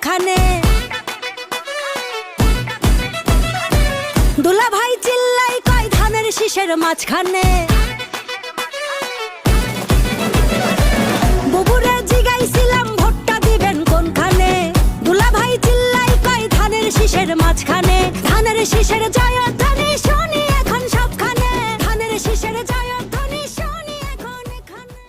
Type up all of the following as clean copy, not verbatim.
মাঝখানে, দুলা ভাই চিল্লাই কয় ধানের শীষের মাঝখানে। বুবুরে জিগাইছিলাম ভোটটা দিবেন কোনখানে, দুলা ভাই চিল্লাই কয় ধানের শীষের মাঝখানে। ধানের শীষের জয়ধ্বনি শুনি এখন সবখানে, ধানের শীষের জয়ধ্বনি শুনি এখন এখানে।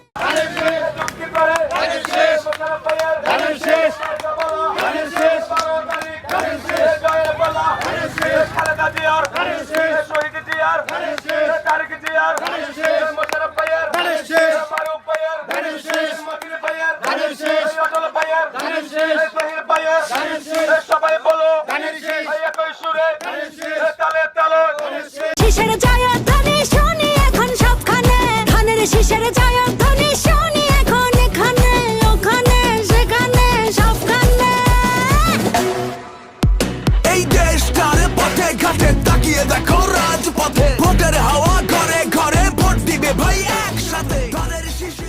শীষের জয়ধ্বনি শুনি এখন সবখানে, ধানের শীষের জয়ধ্বনি শুনি এখন এখানে ওখানে সেখানে সবখানে। এই দেশটার পথে ঘাটে তাকিয়ে দেখো রাজপথে, ভোটের হাওয়া ঘরে ঘরে ভোট দিবে ভাই একসাথে। ধানের শীষে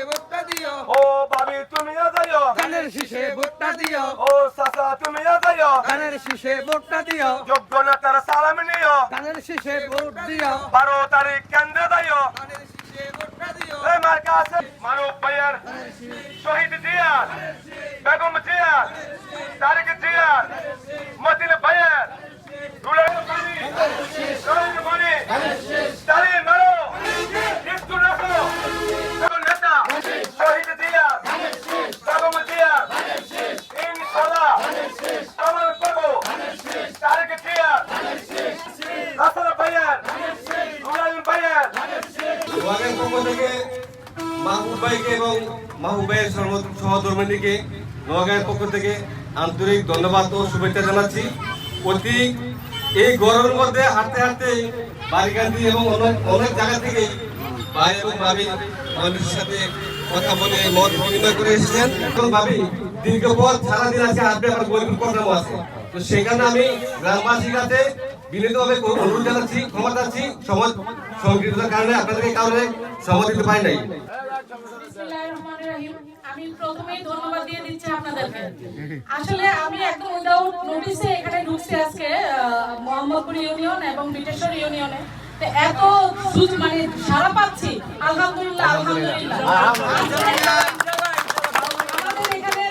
ভোটটা দিও, ও ভাবি তুমিও যাইও, ধানের শীষে ভোটটা দিও, ও চাচা তুমিও যাইও, ধানের শীষে ভোটটা দিও, যোগ্য নেতার সালাম নিও, ধানের শীষে ভোট দিও, 12 তারিখ কেন্দ্রে যাইও। ধানের শীষে ভোটটা দিও। এই মার্কা আছে মারুফ ভাইয়ার, শহীদ জিয়ার, বেগম জিয়ার, তারিক জিয়ার, মতিন ভাইয়ার, রুলের পানি, রুলের পানি, তালি মারো, একটু রাখো, বেগম নেতা, শহীদ জিয়ার, বেগম জিয়ার, ইনশাআল্লাহ, কমল করবো, তারিক জিয়ার, হাসান ভাইয়ার, রুলের ভাইয়ার। নোয়াখালীর পক্ষ থেকে মাহবুব ভাইকে এবং মাহবুব ভাইয়ের সহধর্মিনীকে নোয়াখালীর পক্ষ থেকে আন্তরিক ধন্যবাদ ও শুভেচ্ছা জানাচ্ছি। অতি এই গরমের মধ্যে হাঁটতে হাঁটতে বাড়িকান্দি এবং অনেক জায়গা থেকে ভাই এবং ভাবি আমাদের সাথে কথা বলে মত বিনিময় করে এসেছেন। এবং ভাবি দীর্ঘ পথ সারাদিন আছে, আসবে আমার গরিবের প্রোগ্রাম আছে, তো সেখানে আমি গ্রামবাসীর কাছে বিনীতভাবে অনুরোধ জানাচ্ছি, ক্ষমা চাচ্ছি, সমাজ সংকীর্ণতার কারণে আপনাদেরকে কারণে সময় দিতে পারি নাই। আমি প্রথমেই ধন্যবাদ দিয়ে দিচ্ছি আপনাদেরকে। আসলে আমি একদম উইদাউট নোটিসে এখানে ঢুকছি আজকে মোহাম্মদপুর ইউনিয়ন এবং বিটেশ্বর ইউনিয়নে। তো এত মানে সারা পাচ্ছি, আলহামদুলিল্লাহ আলহামদুলিল্লাহ। আমাদের এখানে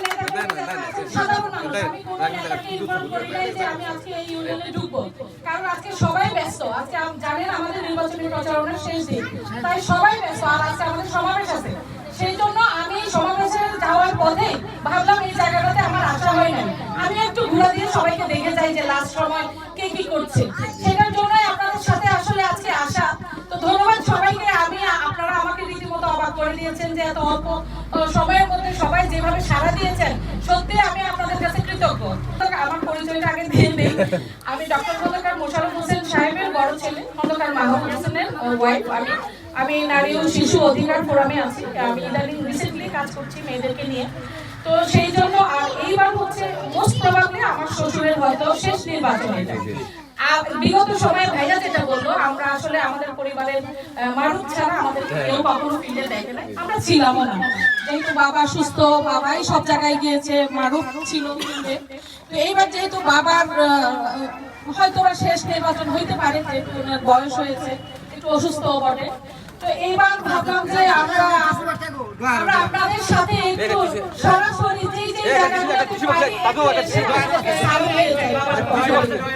সাধারণ মানুষ, আমি কোনো নেতাকে ইনফর্ম করি নাই যে আমি আজকে এই ইউনিয়নে ঢুকবো, কারণ আজকে সবাই ব্যস্ত। আজকে জানেন আমাদের নির্বাচনী প্রচারণার শেষ দিন, তাই সবাই ব্যস্ত। আর আজকে আমাদের সমাবেশ আছে, সেই জন্য আমি সমাবেশে যাওয়ার পথে ভাবলাম এই জায়গাটাতে আমার আসা হয় নাই, আমি একটু ঘুরে দিয়ে সবাইকে দেখে যাই যে লাস্ট সময় কে কি করছে। সেটার জন্যই আপনাদের সাথে আসলে আজকে আসা। তো ধন্যবাদ সবাইকে। আপনারা আমাকে রীতিমতো অবাক করে দিয়েছেন যে এত অল্প সময়ের মধ্যে সবাই যেভাবে সাড়া দিয়েছেন, সত্যি আমি আপনাদের কাছে কৃতজ্ঞ। আমার পরিচয়টা আগে দিয়ে নেই। আমি ডক্টর খন্দকার মোশাররফ হোসেন সাহেবের বড় ছেলে, খন্দকার মাহবুব হোসেনের ওয়াইফ। আমি নারী ও শিশু অধিকার ফোরামে আছি। আমি ইদানিং রিসেন্টলি কাজ করছি মেয়েদেরকে নিয়ে। তো সেই জন্য আর এইবার হচ্ছে মোস্ট প্রবাবলি আমার শ্বশুরের হয়তো শেষ নির্বাচন এটা। বিগত সময়ে ভাইয়া যেটা বললো, আমরা আসলে আমাদের পরিবারের মারুফ ছাড়া আমাদের কেউ কখনো ফিল্ডে দেখে নাই, আমরা ছিলামও না। যেহেতু বাবা সুস্থ, বাবাই সব জায়গায় গিয়েছে, মারুফ ছিল ফিল্ডে। তো এইবার যেহেতু বাবার হয়তো শেষ নির্বাচন হইতে পারে, যেহেতু ওনার বয়স হয়েছে, একটু অসুস্থও বটে। তো এইবার ভাবলাম যে আমরা আপনাদের সাথে একটু সরাসরি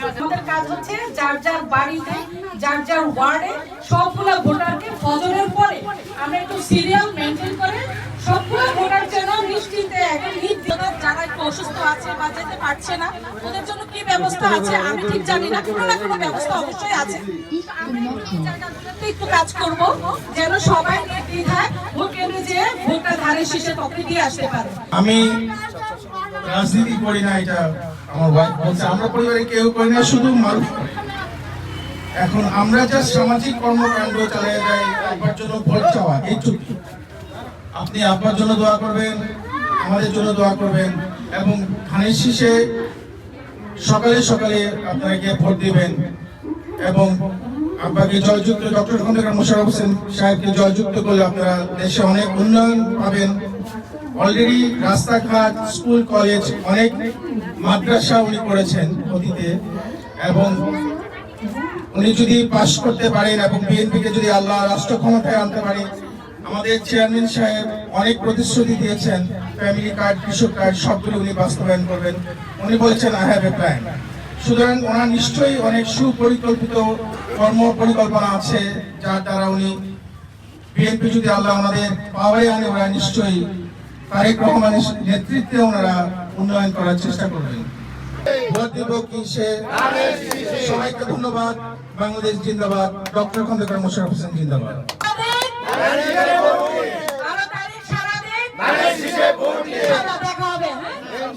আমাদের কাজ হচ্ছে যার যার বাড়িতে, যার যার ওয়ার্ডে সবগুলো ভোটারকে ফজরের পরে আমরা একটু সিরিয়াল মেনটেন করে সবগুলো ভোটার যেন নিশ্চিন্তে একদম যারা একটু অসুস্থ আছে বা যেতে পারছে না, ওদের জন্য কি ব্যবস্থা আছে আমি ঠিক জানি না, কোনো না কোনো ব্যবস্থা অবশ্যই আছে। একটু কাজ করব যেন সবাই নির্দ্বিধায় ভোট কেন্দ্রে যেয়ে ভোটটা ধানের শীষের পক্ষে দিয়ে আসতে পারে। আমি রাজনীতি করি না, এটা আমার ওয়াইফ বলছে। আমরা পরিবারে কেউ করি না, শুধু মারুফ। এখন আমরা যা সামাজিক কর্মকাণ্ড চালিয়ে যাই, আব্বার জন্য ভোট চাওয়া, এই চুক্তি। আপনি আব্বার জন্য দোয়া করবেন, আমাদের জন্য দোয়া করবেন, এবং ধানের শীষে সকালে সকালে আপনারা গিয়ে ভোট দিবেন এবং আব্বাকে জয়যুক্ত, ডক্টর খন্দকার মোশাররফ হোসেন সাহেবকে জয়যুক্ত করলে আপনারা দেশে অনেক উন্নয়ন পাবেন, অলরেডি রাস্তাঘাট, স্কুল, কলেজ, অনেক মাদ্রাসা উনি করেছেন অতীতে, এবং উনি যদি পাশ করতে পারেন এবং বিএনপিকে যদি আল্লাহ রাষ্ট্র ক্ষমতায় আনতে পারে, আমাদের চেয়ারম্যান সাহেব অনেক প্রতিশ্রুতি দিয়েছেন, ফ্যামিলি কার্ড, কৃষক কার্ড সবগুলো উনি বাস্তবায়ন করবেন। উনি বলছেন আই হ্যাভ এ প্ল্যান। সুতরাং ওনার নিশ্চয়ই অনেক সুপরিকল্পিত কর্ম পরিকল্পনা আছে, যার দ্বারা উনি বিএনপি যদি আল্লাহ আমাদের পাওয়ারে আনে, ওরা নিশ্চয়ই তারেক রহমানের নেতৃত্বে ওনারা উন্নয়ন করার চেষ্টা করবেন। ভোট দিব কিসে? সবাইকে ধন্যবাদ। বাংলাদেশ জিন্দাবাদ। ডক্টর খন্দকার মোশাররফ হোসেন জিন্দাবাদ। আরো তারিখ সারা দিন দেখা হবে, হ্যাঁ?